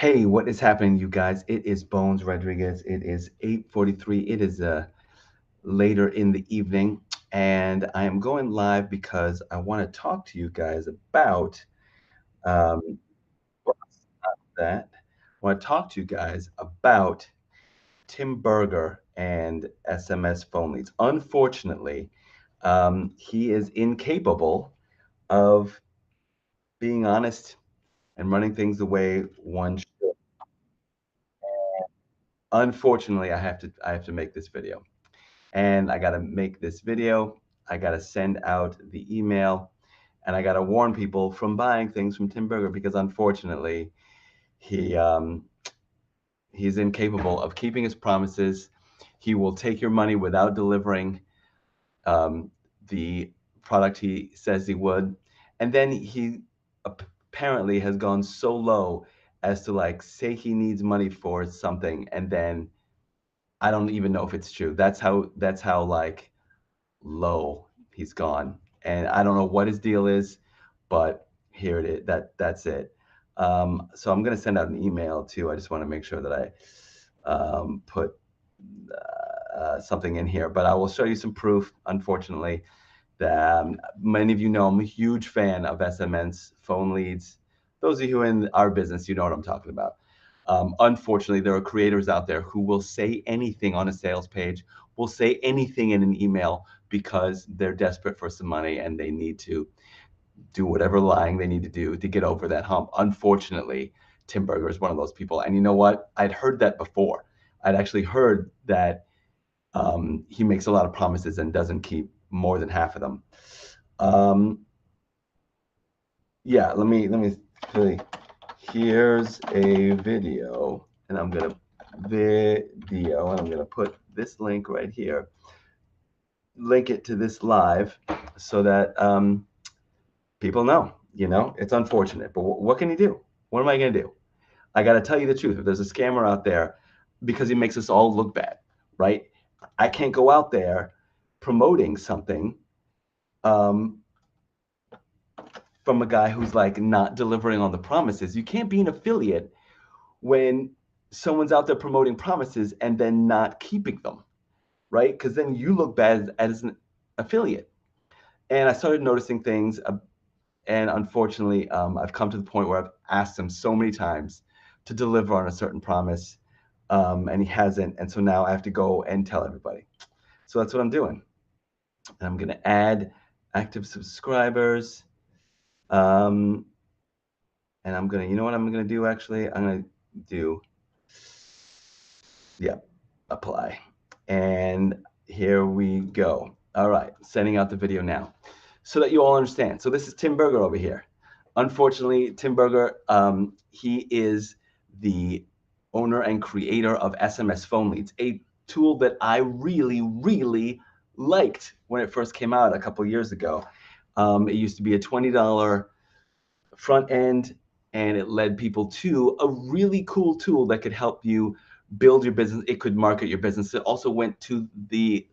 Hey, what is happening, you guys? It is Bones Rodriguez. It is 8:43. It is later in the evening, and I am going live because I want to talk to you guys about um, that. I want to talk to you guys about Tim Berger and SMS phone leads. Unfortunately, he is incapable of being honest and running things the way one should. Unfortunately, I have to make this video. And I got to make this video. I got to send out the email, and I got to warn people from buying things from Tim Berger because unfortunately, he he's incapable of keeping his promises. He will take your money without delivering um, the product he says he would, and then he apparently has gone so low as to like say he needs money for something, and then I don't even know if it's true. That's how like low he's gone, and I don't know what his deal is, but here it is. That's it. So I'm gonna send out an email too. I just want to make sure that I put something in here, but I will show you some proof. Unfortunately, that many of you know I'm a huge fan of SMN's phone leads. Those of you who are in our business, you know what I'm talking about. Unfortunately, there are creators out there who will say anything on a sales page, will say anything in an email because they're desperate for some money and they need to do whatever lying they need to do to get over that hump. Unfortunately, Tim Berger is one of those people. And you know what? I'd heard that before. I'd actually heard that he makes a lot of promises and doesn't keep more than half of them. Um, yeah, let me play. Here's a video, and I'm gonna put this link right here. Link it to this live so that people know. You know, it's unfortunate, but what can you do? What am I gonna do? I got to tell you the truth. If there's a scammer out there, because he makes us all look bad, right? I can't go out there promoting something um, from a guy who's like not delivering on the promises. You can't be an affiliate when someone's out there promoting promises and then not keeping them, right? Because then you look bad as an affiliate. And I started noticing things, and unfortunately, I've come to the point where I've asked him so many times to deliver on a certain promise, and he hasn't. And so now I have to go and tell everybody. So that's what I'm doing. And I'm going to add active subscribers. Um, and I'm going to, you know what I'm going to do actually? I'm going to do, yeah, apply. And here we go. All right, sending out the video now so that you all understand. So this is Tim Berger over here. Unfortunately, Tim Berger, he is the owner and creator of SMS Phone Leads, a tool that I really, really liked when it first came out a couple of years ago. It used to be a $20 front end, and it led people to a really cool tool that could help you build your business. It could market your business. It also went to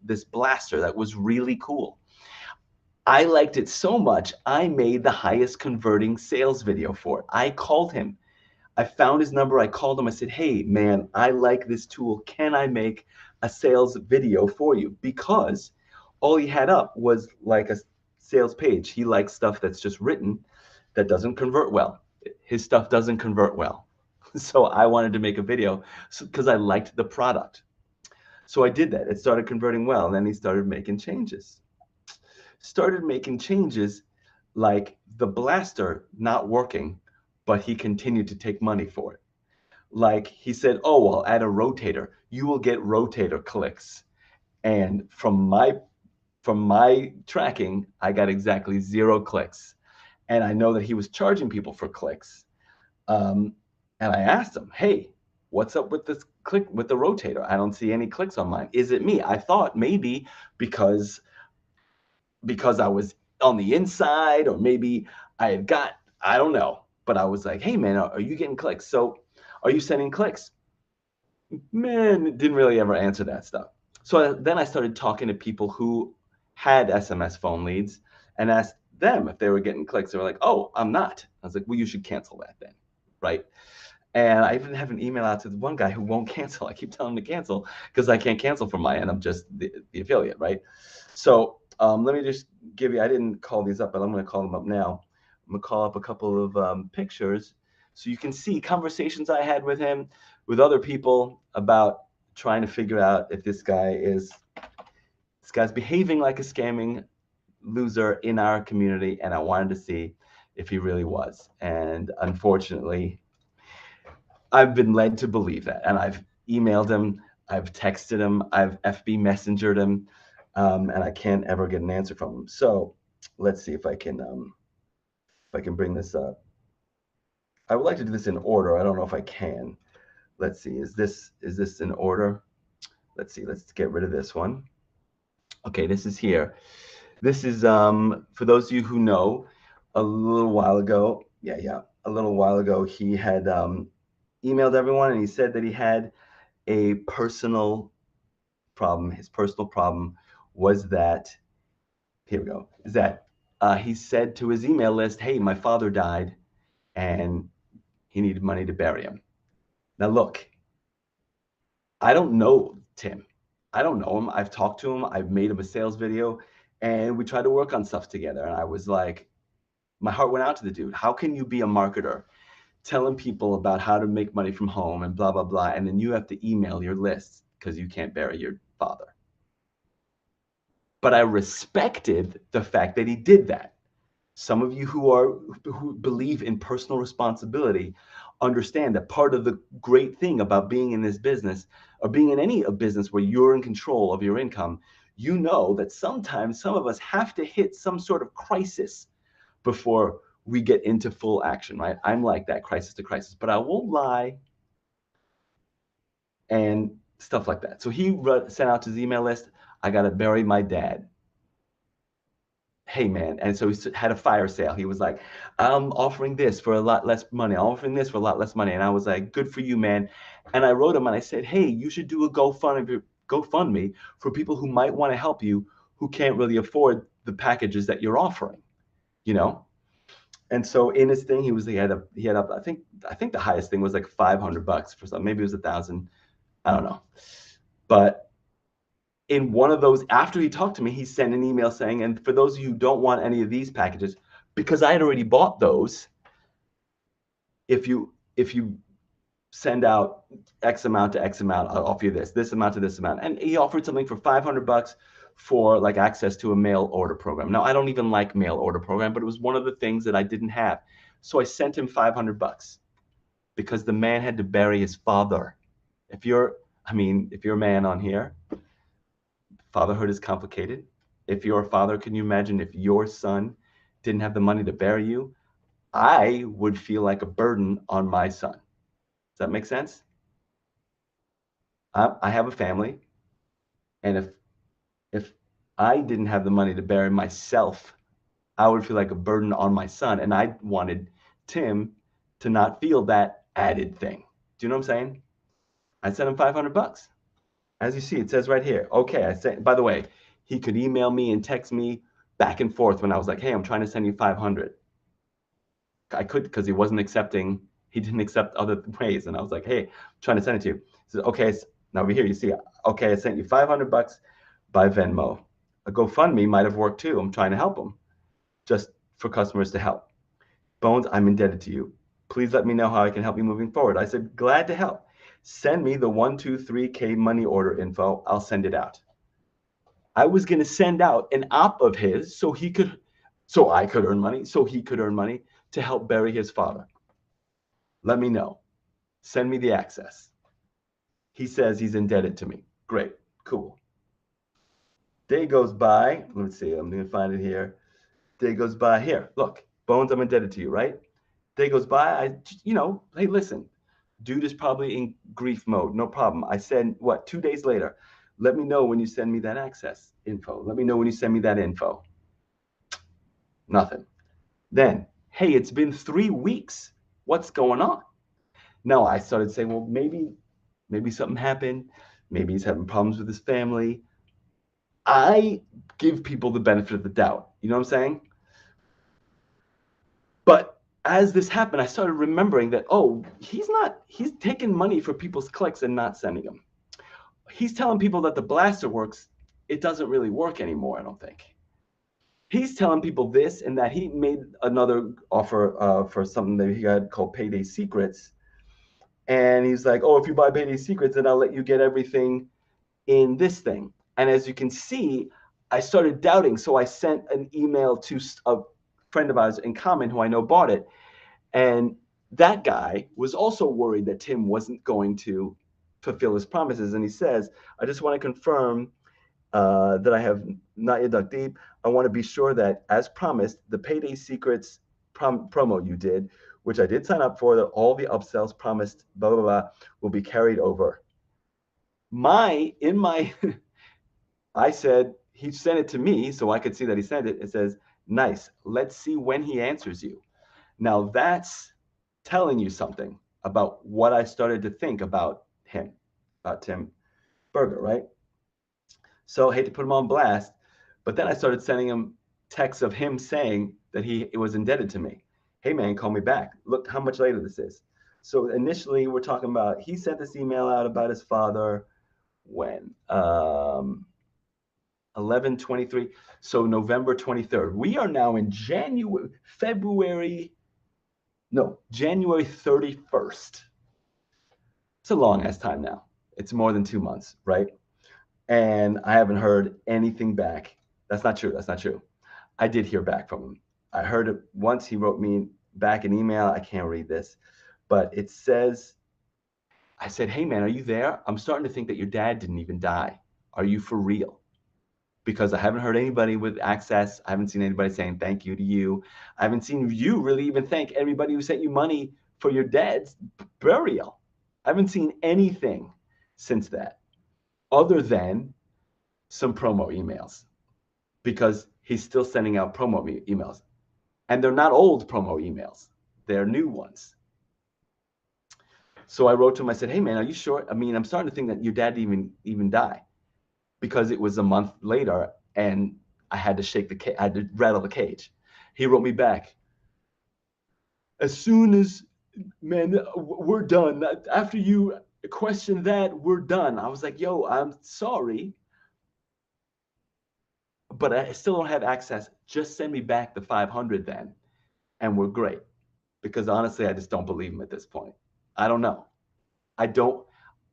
this blaster that was really cool. I liked it so much, I made the highest converting sales video for it. I called him. I found his number. I called him. I said, hey, man, I like this tool. Can I make a sales video for you? Because all he had up was like a sales page. He likes stuff that's just written that doesn't convert well. His stuff doesn't convert well. So I wanted to make a video because I liked the product. So I did that. It started converting well. And then he started making changes. Like the blaster not working, but he continued to take money for it. Like he said, oh, well, add a rotator. You will get rotator clicks. And from my tracking, I got exactly 0 clicks. And I know that he was charging people for clicks. Um, and I asked him, hey, what's up with this click with the rotator? I don't see any clicks on mine. Is it me? I thought maybe because I was on the inside, or maybe I had got, I don't know. But I was like, hey, man, are you getting clicks? So are you sending clicks? Man, didn't really ever answer that stuff. So then I started talking to people who had SMS phone leads and asked them if they were getting clicks. They were like, oh, I'm not. I was like, well, you should cancel that then, right? And I even have an email out to the one guy who won't cancel. I keep telling him to cancel because I can't cancel from my end. I'm just the affiliate, right? So let me just give you, I didn't call these up, but I'm going to call them up now. I'm going to call up a couple of pictures so you can see conversations I had with him, with other people about trying to figure out if this guy's behaving like a scamming loser in our community. And I wanted to see if he really was. And unfortunately, I've been led to believe that, and I've emailed him, I've texted him, I've FB messengered him, and I can't ever get an answer from him. So let's see if I can bring this up. I would like to do this in order. I don't know if I can. Let's see. Is this in order? Let's see. Let's get rid of this one. Okay, this is here. This is for those of you who know, a little while ago. Yeah. A little while ago, he had emailed everyone, and he said that he had a personal problem. His personal problem was that, here we go, is that he said to his email list, hey, my father died and he needed money to bury him. Now, look, I don't know Tim. I don't know him. I've talked to him. I've made him a sales video and we tried to work on stuff together. And I was like, my heart went out to the dude. How can you be a marketer telling people about how to make money from home and blah, blah, blah, and then you have to email your list because you can't bury your father? But I respected the fact that he did that. Some of you who believe in personal responsibility understand that part of the great thing about being in this business, or being in any business where you're in control of your income, you know that sometimes some of us have to hit some sort of crisis before we get into full action, right? I'm like that, crisis to crisis, but I won't lie and stuff like that. So he sent out to his email list, I got to bury my dad. Hey man, and so he had a fire sale. He was like, I'm offering this for a lot less money. I'm offering this for a lot less money. And I was like, good for you, man. And I wrote him and I said, hey, you should do a GoFundMe for people who might want to help you who can't really afford the packages that you're offering, you know? And so in his thing, he had up, I think the highest thing was like $500 for something. Maybe it was 1,000. I don't know. But in one of those, after he talked to me, he sent an email saying, and for those of you who don't want any of these packages, because I had already bought those, if you send out X amount to X amount, I'll offer you this amount to this amount. And he offered something for $500 for like access to a mail order program. Now, I don't even like mail order program, but it was one of the things that I didn't have. So I sent him $500 because the man had to bury his father. If you're a man on here, fatherhood is complicated. If you're a father, can you imagine if your son didn't have the money to bury you? I would feel like a burden on my son. Does that make sense? I have a family, and if I didn't have the money to bury myself, I would feel like a burden on my son, and I wanted Tim to not feel that added thing. Do you know what I'm saying? I sent him $500. As you see, it says right here. Okay, I sent. By the way, he could email me and text me back and forth when I was like, "Hey, I'm trying to send you 500." I could because he wasn't accepting. He didn't accept other ways, and I was like, "Hey, I'm trying to send it to you." He said, "Okay." Now over here, you see. Okay, I sent you $500 by Venmo. A GoFundMe might have worked too. I'm trying to help him, just for customers to help. Bones, I'm indebted to you. Please let me know how I can help you moving forward. I said, glad to help. Send me the 123K money order info. I'll send it out. I was going to send out an op of his so I could earn money, so he could earn money to help bury his father. Let me know. Send me the access. He says he's indebted to me. Great. Cool. Day goes by. Let's see. I'm going to find it here. Day goes by. Here, look. Bones, I'm indebted to you, right? Day goes by. Hey, listen. Dude is probably in grief mode. No problem. I said, 2 days later? Let me know when you send me that access info. Let me know when you send me that info. Nothing. Then, hey, it's been 3 weeks. What's going on? No, I started saying, well, maybe something happened. Maybe he's having problems with his family. I give people the benefit of the doubt. You know what I'm saying? But as this happened, I started remembering that, oh, he's taking money for people's clicks and not sending them. He's telling people that the blaster works. It doesn't really work anymore, I don't think. He's telling people this and that. He made another offer for something that he had called Payday Secrets. And he's like, oh, if you buy Payday Secrets, then I'll let you get everything in this thing. And as you can see, I started doubting. So I sent an email to a friend of ours in common who I know bought it. And that guy was also worried that Tim wasn't going to fulfill his promises. And he says, I just want to confirm that I have not yet dug deep. I want to be sure that, as promised, the Payday Secrets promo you did, which I did sign up for, that all the upsells promised, blah, blah, blah, will be carried over. I said, he sent it to me so I could see that he sent it. It says, nice. Let's see when he answers you. Now that's telling you something about what I started to think about him, about Tim Berger, right? So I hate to put him on blast, but then I started sending him texts of him saying that he was indebted to me. Hey man, call me back. Look how much later this is. So initially we're talking about, he sent this email out about his father when? 11/23. So November 23rd. We are now in January 31st. It's a long ass time now. It's more than 2 months, right? And I haven't heard anything back. That's not true. That's not true. I did hear back from him. I heard it once. He wrote me back an email. I can't read this, but it says, I said, hey man, are you there? I'm starting to think that your dad didn't even die. Are you for real? Because I haven't heard anybody with access. I haven't seen anybody saying thank you to you. I haven't seen you really even thank everybody who sent you money for your dad's burial. I haven't seen anything since that, other than some promo emails, because he's still sending out promo emails. And they're not old promo emails. They're new ones. So I wrote to him, I said, hey man, are you sure? I mean, I'm starting to think that your dad didn't even die, because it was a month later and I had to I had to rattle the cage. He wrote me back, as soon as, man, we're done. After you question that, we're done. I was like, yo, I'm sorry, but I still don't have access. Just send me back the 500 then, and we're great. Because honestly, I just don't believe him at this point. I don't know.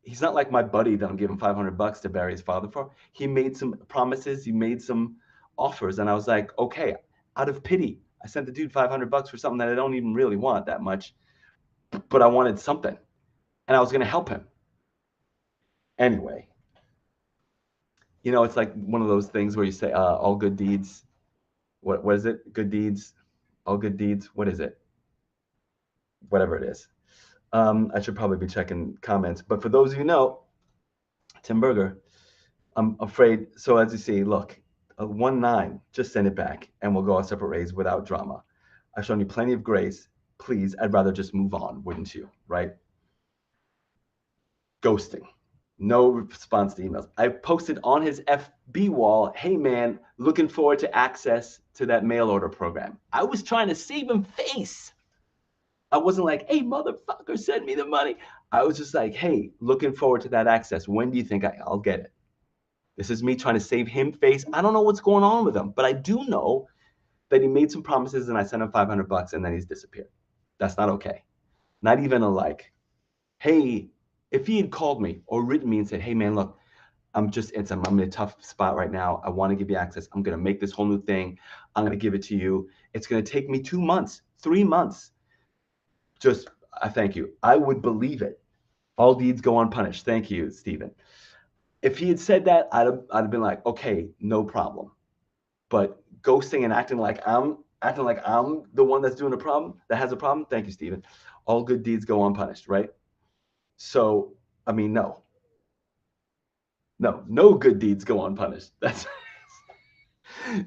He's not like my buddy that I'm giving $500 to bury his father for. He made some promises. He made some offers. And I was like, okay, out of pity, I sent the dude $500 for something that I don't even really want that much, but I wanted something and I was going to help him. Anyway, it's like one of those things where you say, all good deeds. What is it? Good deeds, all good deeds. What is it? Whatever it is. I should probably be checking comments, but for those of you who know, Tim Berger, I'm afraid. So as you see, look, 1-9, just send it back and we'll go our separate ways without drama. I've shown you plenty of grace. Please, I'd rather just move on, wouldn't you? Right? Ghosting. No response to emails. I posted on his FB wall, hey man, looking forward to access to that mail order program. I was trying to save him face. I wasn't like, hey, motherfucker, send me the money. I was just like, hey, looking forward to that access. When do you think I'll get it? This is me trying to save him face. I don't know what's going on with him, but I do know that he made some promises and I sent him $500 and then he's disappeared. That's not okay. Not even a like, hey, if he had called me or written me and said, hey, man, look, I'm in a tough spot right now. I want to give you access. I'm going to make this whole new thing. I'm going to give it to you. It's going to take me 2 months, 3 months. Just, I thank you. I would believe it. All deeds go unpunished. Thank you, Stephen. If he had said that, I'd have been like, okay, no problem. But ghosting and acting like I'm the one that's doing the problem, that has a problem. Thank you, Stephen. All good deeds go unpunished, right? So, I mean, no good deeds go unpunished. That's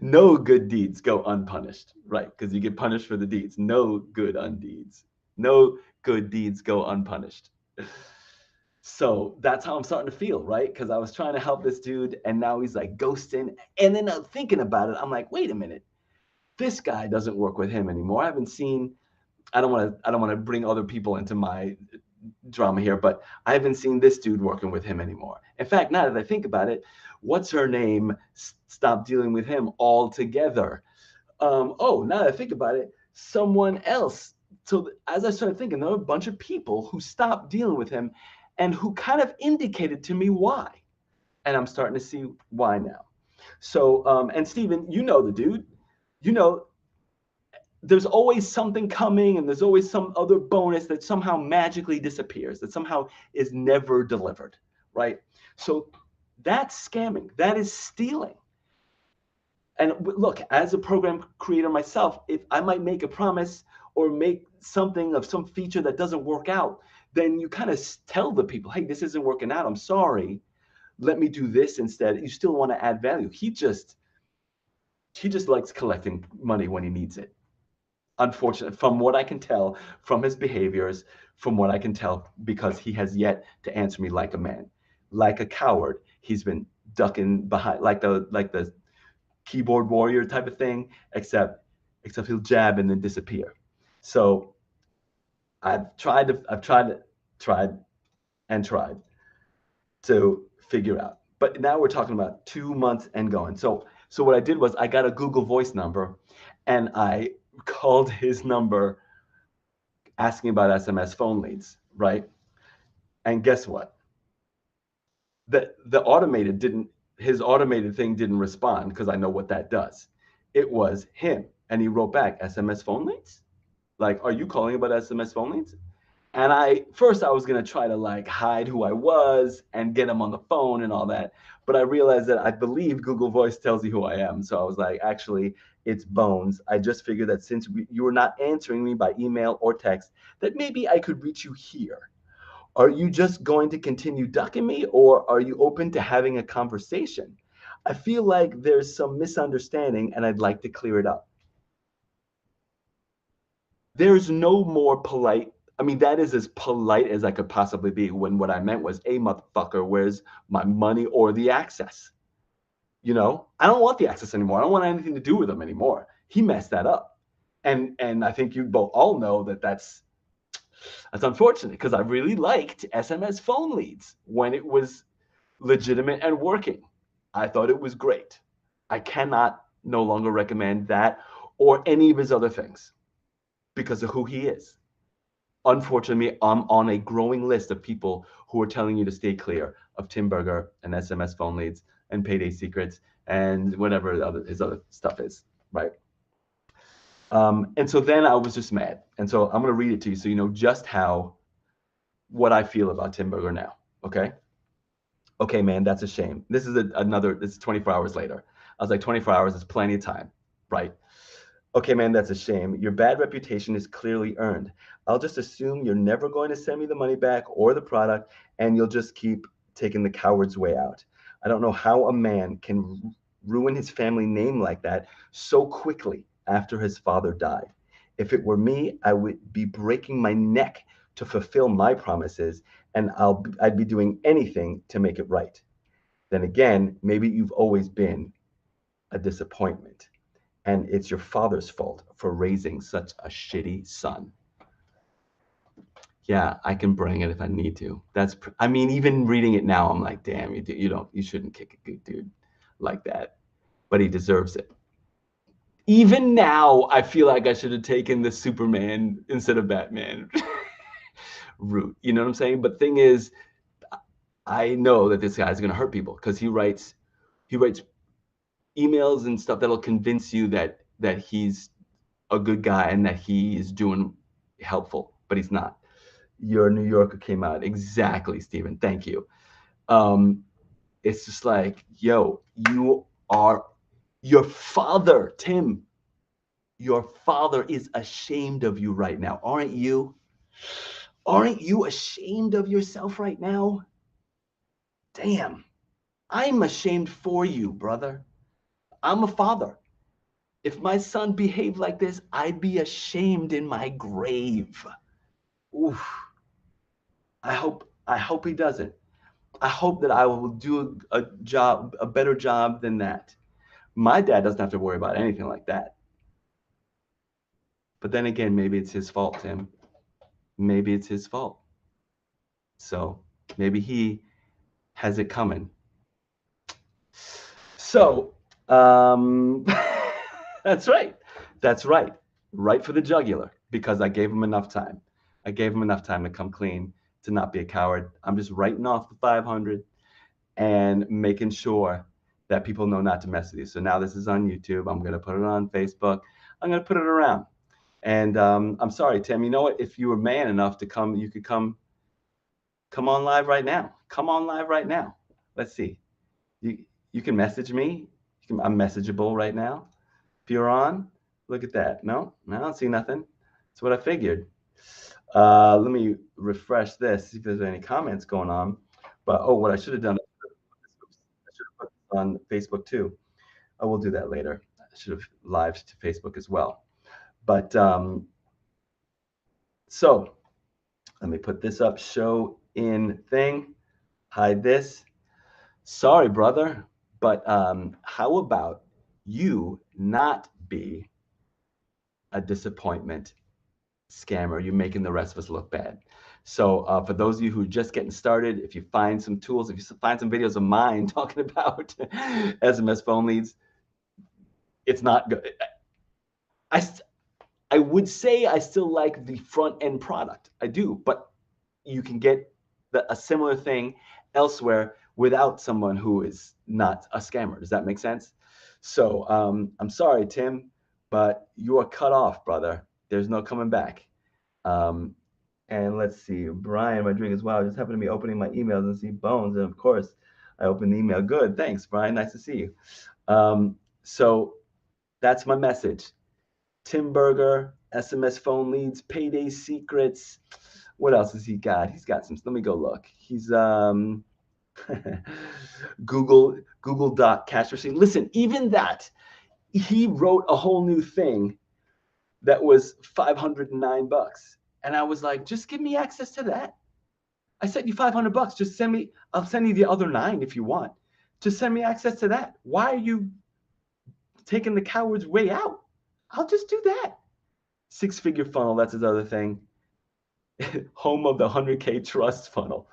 no good deeds go unpunished, right? Because you get punished for the deeds. No good undeeds. No good deeds go unpunished. So that's how I'm starting to feel, right? Because I was trying to help this dude and now he's like ghosting. And then thinking about it, I'm like, wait a minute. This guy doesn't work with him anymore. I haven't seen I don't want to bring other people into my drama here, but I haven't seen this dude working with him anymore. In fact, now that I think about it, what's her name stopped dealing with him altogether. Oh, now that I think about it, someone else. So as I started thinking, there were a bunch of people who stopped dealing with him and who kind of indicated to me why. And I'm starting to see why now. So, and Steven, you know the dude, you know, there's always something coming and there's always some other bonus that somehow magically disappears, that somehow is never delivered, right? So that's scamming, that is stealing. And look, as a program creator myself, if I might make a promise or make something of some feature that doesn't work out, then you kind of tell the people, hey, this isn't working out, I'm sorry, let me do this instead. You still want to add value. He just likes collecting money when he needs it. Unfortunately, from what I can tell, from his behaviors, from what I can tell, because he has yet to answer me like a man, like a coward. He's been ducking behind, like the keyboard warrior type of thing, except he'll jab and then disappear. So I've tried and tried to figure out. But now we're talking about 2 months and going. So what I did was I got a Google Voice number and I called his number asking about SMS phone leads, right? And guess what? His automated thing didn't respond because I know what that does. It was him. And he wrote back, SMS phone leads? Like, are you calling about SMS phone leads? And I was gonna try to like hide who I was and get him on the phone and all that. But I realized that I believe Google Voice tells you who I am. So I was like, actually, it's Bones. I just figured that since you were not answering me by email or text, that maybe I could reach you here. Are you just going to continue ducking me, or are you open to having a conversation? I feel like there's some misunderstanding and I'd like to clear it up. There's no more polite. I mean, that is as polite as I could possibly be when what I meant was, hey, motherfucker, where's my money or the access? You know, I don't want the access anymore. I don't want anything to do with them anymore. He messed that up. And I think you both all know that that's unfortunate because I really liked SMS phone leads when it was legitimate and working. I thought it was great. I cannot no longer recommend that or any of his other things because of who he is. Unfortunately, I'm on a growing list of people who are telling you to stay clear of Tim Berger and SMS phone leads and payday secrets and whatever his other stuff is, right? And so then I was just mad. And so I'm going to read it to you so you know just what I feel about Tim Berger now, okay? Okay, man, that's a shame. This is 24 hours later. I was like, 24 hours is plenty of time, right? Okay, man, that's a shame. Your bad reputation is clearly earned. I'll just assume you're never going to send me the money back or the product, and you'll just keep taking the coward's way out. I don't know how a man can ruin his family name like that so quickly after his father died. If it were me, I would be breaking my neck to fulfill my promises, and I'd be doing anything to make it right. Then again, maybe you've always been a disappointment and it's your father's fault for raising such a shitty son. Yeah, I can bring it if I need to. I mean, even reading it now, I'm like, damn, you shouldn't kick a good dude like that, but he deserves it. Even now, I feel like I should have taken the Superman instead of Batman route. You know what I'm saying? But thing is, I know that this guy's gonna hurt people because he writes emails and stuff that'll convince you that he's a good guy and that he is doing helpful, but he's not. Your New Yorker came out exactly, Stephen. Thank you. It's just like, yo, your father, Tim. Your father is ashamed of you right now, aren't you? Aren't you ashamed of yourself right now? Damn, I'm ashamed for you, brother. I'm a father. If my son behaved like this, I'd be ashamed in my grave. Oof. I hope he doesn't. I hope that I will do a better job than that. My dad doesn't have to worry about anything like that. But then again, maybe it's his fault, Tim. Maybe it's his fault. So maybe he has it coming. So that's right. That's right. Right for the jugular, because I gave him enough time. I gave him enough time to come clean, to not be a coward. I'm just writing off the 500 and making sure that people know not to mess with you. So now this is on YouTube. I'm going to put it on Facebook. I'm going to put it around. And I'm sorry, Tim. You know what? If you were man enough to come, you could come on live right now. Come on live right now. Let's see. You can message me. I'm messageable right now. If you're on, look at that. No, I don't see nothing. That's what I figured. Let me refresh this, see if there's any comments going on. But oh, what I should have done, I should have put this on Facebook too. I will do that later. I should have lived to Facebook as well. But so let me put this up. Show in thing. Hide this. Sorry, brother, but how about you not be a disappointment scammer? You're making the rest of us look bad. So for those of you who are just getting started, if you find some tools, if you find some videos of mine talking about SMS phone leads, it's not good. I would say I still like the front end product. I do, but you can get a similar thing elsewhere without someone who is not a scammer. Does that make sense? So I'm sorry, Tim, but you are cut off, brother. There's no coming back. And let's see, Brian, my drink as well. I just happened to be opening my emails and see Bones. And of course, I opened the email. Good. Thanks, Brian. Nice to see you. So that's my message. Tim Berger, SMS phone leads, payday secrets. What else has he got? He's got some. Let me go look. He's Google Doc cash receipt. Listen, even that, he wrote a whole new thing that was $509. And I was like, just give me access to that. I sent you $500. Just send me, I'll send you the other 9 if you want. Just send me access to that. Why are you taking the coward's way out? I'll just do that. 6-figure funnel, that's his other thing. Home of the 100K trust funnel.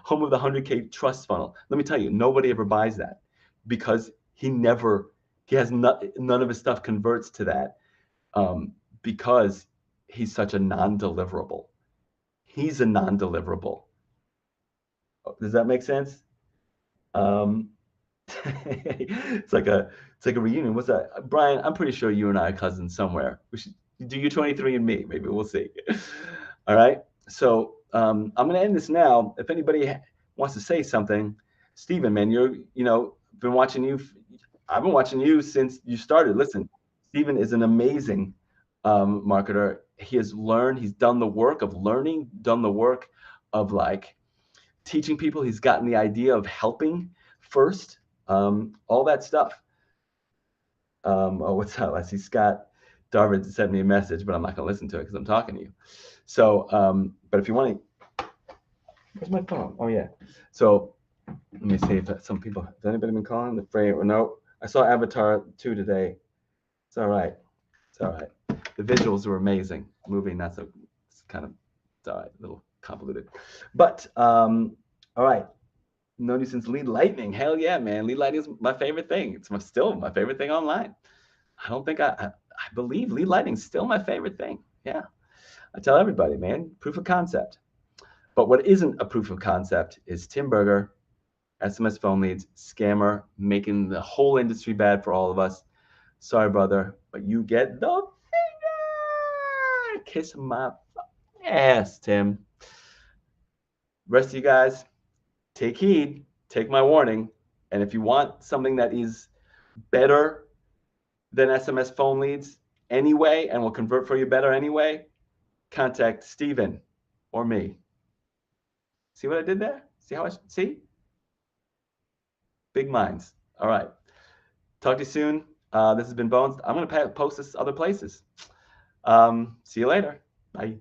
Home of the 100K trust funnel. Let me tell you, nobody ever buys that because he has none of his stuff converts to that because he's such a non-deliverable. He's a non-deliverable. Does that make sense? It's like a reunion. What's that, Brian? I'm pretty sure you and I are cousins somewhere. We should do your 23andMe. Maybe we'll see. All right. So I'm going to end this now. If anybody wants to say something, Stephen, man, been watching you. I've been watching you since you started. Listen, Stephen is an amazing marketer. He has learned. He's done the work of learning. Done the work of like teaching people. He's gotten the idea of helping first. All that stuff. Oh, what's up? I see Scott Darvid sent me a message, but I'm not going to listen to it because I'm talking to you. So, but if you want to, where's my phone? Oh yeah. So let me see if some people, has anybody been calling the frame? No, I saw Avatar 2 today. It's all right. It's all right. The visuals were amazing. Movie, not so, it's kind of, it's all right, a little convoluted. But, all right. Known you since Lead Lightning. Hell yeah, man. Lead Lightning is my favorite thing. It's still my favorite thing online. I don't think I believe Lead Lightning is still my favorite thing. Yeah. I tell everybody, man, proof of concept. But what isn't a proof of concept is Tim Berger, SMS phone leads, scammer, making the whole industry bad for all of us. Sorry, brother, but you get the finger. Kiss my ass, Tim. Rest of you guys, take heed, take my warning. And if you want something that is better than SMS phone leads anyway, and will convert for you better anyway, contact Steven or me. See what I did there? See how see? Big minds. All right. Talk to you soon. This has been Bones. I'm going to post this other places. See you later. Bye.